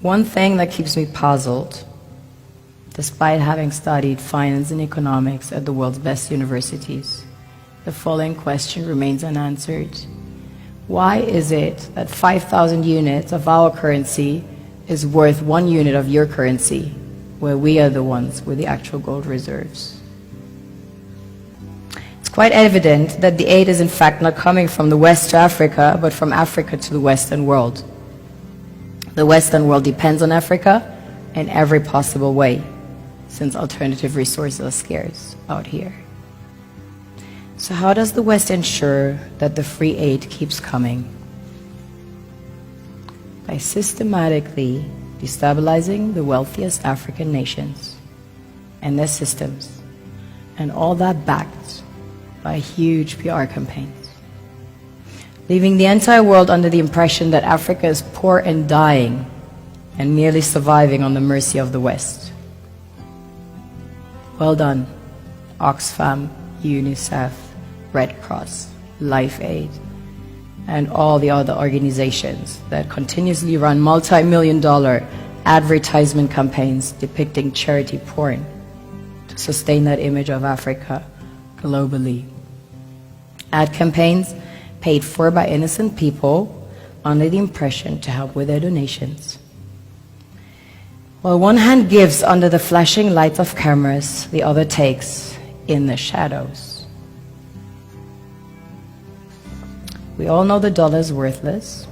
One thing that keeps me puzzled, despite having studied finance and economics at the world's best universities, the following question remains unanswered. Why is it that 5,000 units of our currency is worth 1 unit of your currency, where we are the ones with the actual gold reserves? It's quite evident that the aid is in fact not coming from the West to Africa, but from Africa to the Western world. The Western world depends on Africa in every possible way, since alternative resources are scarce out here. So how does the West ensure that the free aid keeps coming? By systematically destabilizing the wealthiest African nations and their systems, and all that backed by huge PR campaigns, leaving the entire world under the impression that Africa is poor and dying and merely surviving on the mercy of the West. Well done, Oxfam, UNICEF, Red Cross, Life Aid, and all the other organizations that continuously run multi-million-dollar advertisement campaigns depicting charity porn to sustain that image of Africa globally. Ad campaigns paid for by innocent people under the impression to help with their donations. While one hand gives under the flashing lights of cameras, the other takes in the shadows. We all know the dollar is worthless,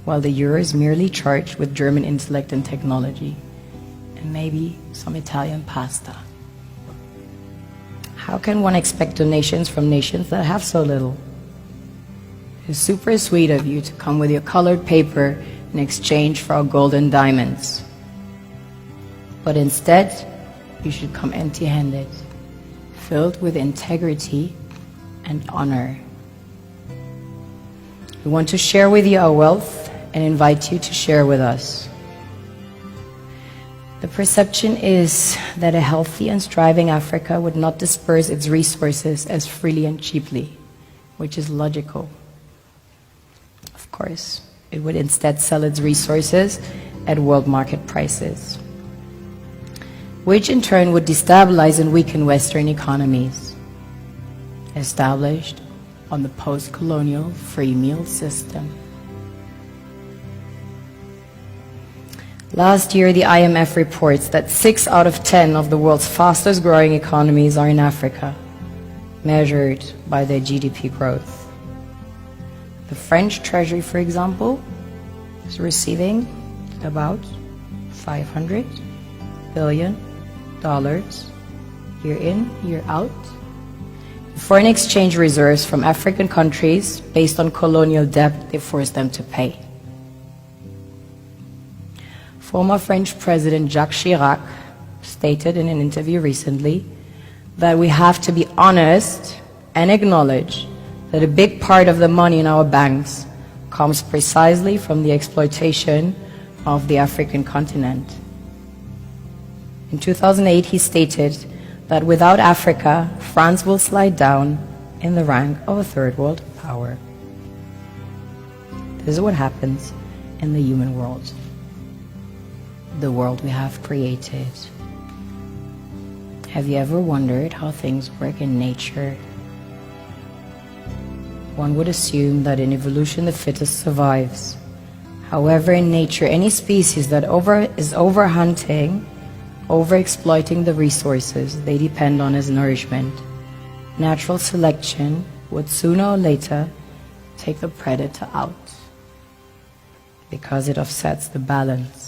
while the euro is merely charged with German intellect and technology, and maybe some Italian pasta. How can one expect donations from nations that have so little? It's super sweet of you to come with your colored paper in exchange for our gold and diamonds. But instead, you should come empty-handed, filled with integrity and honor. We want to share with you our wealth and invite you to share with us. The perception is that a healthy and striving Africa would not disperse its resources as freely and cheaply, which is logical. Of course, it would instead sell its resources at world market prices, which in turn would destabilize and weaken Western economies, established on the post-colonial free meal system. Last year, the IMF reports that 6 out of 10 of the world's fastest growing economies are in Africa, measured by their GDP growth. The French Treasury, for example, is receiving about $500 billion year in, year out. Foreign exchange reserves from African countries based on colonial debt they forced them to pay. Former French President Jacques Chirac stated in an interview recently that we have to be honest and acknowledge that a big part of the money in our banks comes precisely from the exploitation of the African continent. In 2008, he stated that without Africa, France will slide down in the rank of a third world power. This is what happens in the human world, the world we have created. Have you ever wondered how things work in nature? One would assume that in evolution the fittest survives. However, in nature, any species that is overhunting, overexploiting the resources they depend on as nourishment, natural selection would sooner or later take the predator out because it offsets the balance.